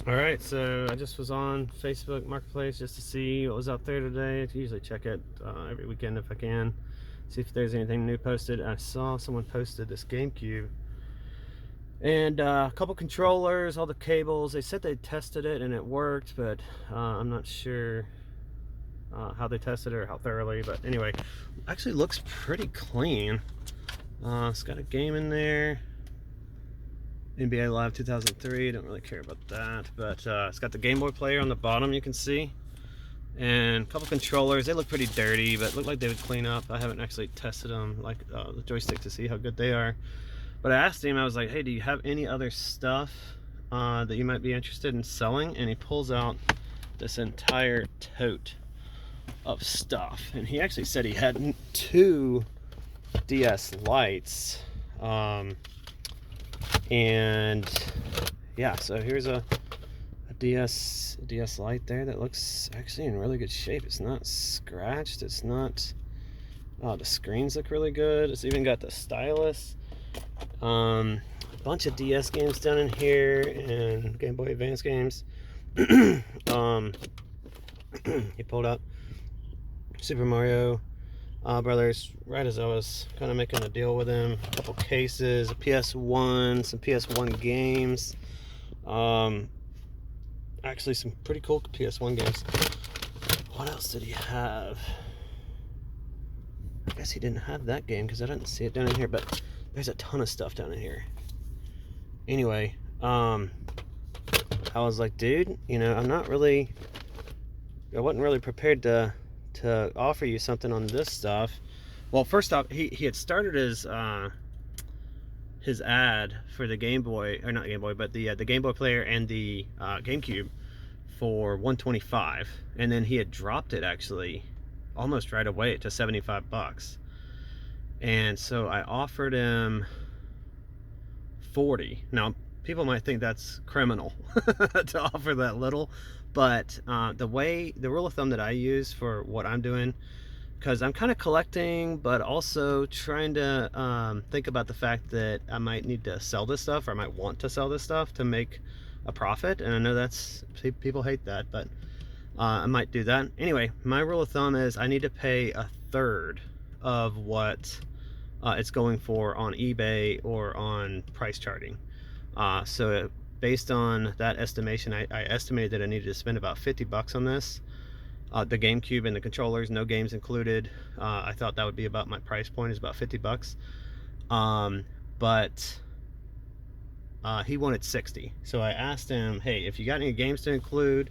Alright, so I just was on Facebook Marketplace just to see what was out there today. I usually check it every weekend if I can, see if there's anything new posted. I saw someone posted this GameCube and a couple controllers, all the cables. They said they tested it and it worked, but I'm not sure how they tested it or how thoroughly. But anyway, actually looks pretty clean. It's got a game in there. NBA Live 2003, don't really care about that, but it's got the Game Boy player on the bottom, you can see, and a couple controllers. They look pretty dirty, but look like they would clean up. I haven't actually tested them, like the joystick, to see how good they are. But I asked him, I was like, hey, do you have any other stuff that you might be interested in selling? And he pulls out this entire tote of stuff, and he actually said he had 2 DS Lites. And yeah, so here's a DS Lite there that looks actually in really good shape. It's not scratched, it's not, the screens look really good. It's even got the stylus. A bunch of DS games down in here and Game Boy Advance games. He pulled out Super Mario Brothers right as I was kind of making a deal with him. A couple cases, a PS1, some PS1 games. Actually some pretty cool PS1 games. What else did he have? I guess he didn't have that game because I didn't see it down in here, but there's a ton of stuff down in here. Anyway, I was like, dude, you know, I wasn't really prepared to offer you something on this stuff. Well, first off, he had started his ad for the Game Boy, or not Game Boy, but the Game Boy player and the GameCube for $125, and then he had dropped it actually almost right away to $75. And so I offered him $40. Now people might think that's criminal to offer that little, but the rule of thumb that I use for what I'm doing, because I'm kind of collecting but also trying to think about the fact that I might need to sell this stuff, or I might want to sell this stuff to make a profit. And I know that's, people hate that, but I might do that. Anyway, my rule of thumb is I need to pay 1/3 of what it's going for on eBay or on price charting. So based on that estimation, I estimated that I needed to spend about $50 on this. The GameCube and the controllers, no games included. I thought that would be about my price point, is about $50. But he wanted 60. So I asked him, hey, if you got any games to include,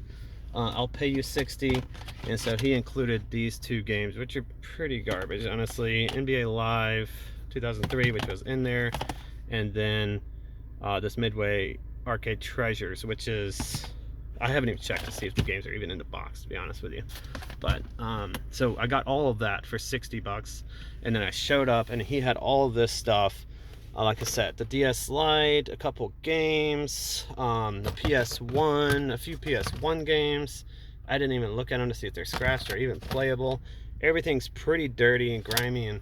I'll pay you 60. And so he included these 2 games, which are pretty garbage, honestly. NBA Live 2003, which was in there, and then this Midway Arcade Treasures, which is, I haven't even checked to see if the games are even in the box, to be honest with you. But so I got all of that for $60, and then I showed up and he had all of this stuff. Like I said, the DS Lite, a couple games, the PS1, a few PS1 games. I didn't even look at them to see if they're scratched or even playable. Everything's pretty dirty and grimy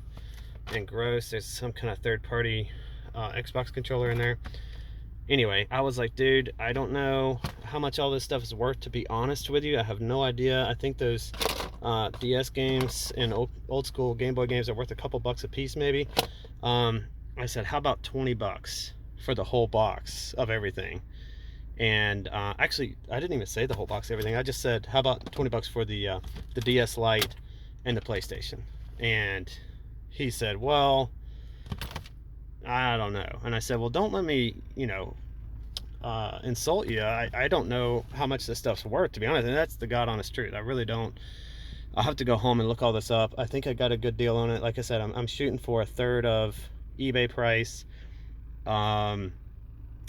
and gross. There's some kind of third-party Xbox controller in there. Anyway, I was like, dude, I don't know how much all this stuff is worth, to be honest with you. I have no idea. I think those DS games and old school Game Boy games are worth a couple bucks a piece, maybe. I said, how about $20 for the whole box of everything? And actually, I didn't even say the whole box of everything. I just said, how about $20 for the DS Lite and the PlayStation? And he said, well, I don't know. And I said, well, don't let me, you know, insult you. I don't know how much this stuff's worth, to be honest. And that's the God honest truth. I really don't. I'll have to go home and look all this up. I think I got a good deal on it. Like I said, I'm shooting for 1/3 of eBay price. And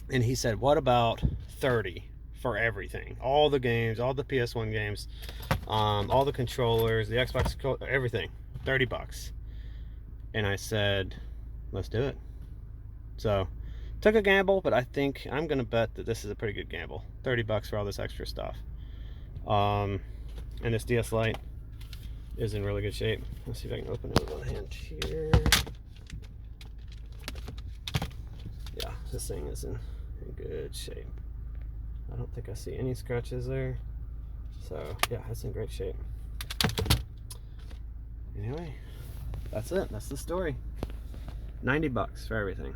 he said, what about 30 for everything? All the games, all the PS1 games, all the controllers, the Xbox, everything, $30. And I said, let's do it. So took a gamble, but I think I'm gonna bet that this is a pretty good gamble. $30 for all this extra stuff. And this DS Lite is in really good shape. Let's see if I can open it with one hand here. Yeah, this thing is in good shape. I don't think I see any scratches there. So yeah, it's in great shape. Anyway, that's it. That's the story. $90 for everything.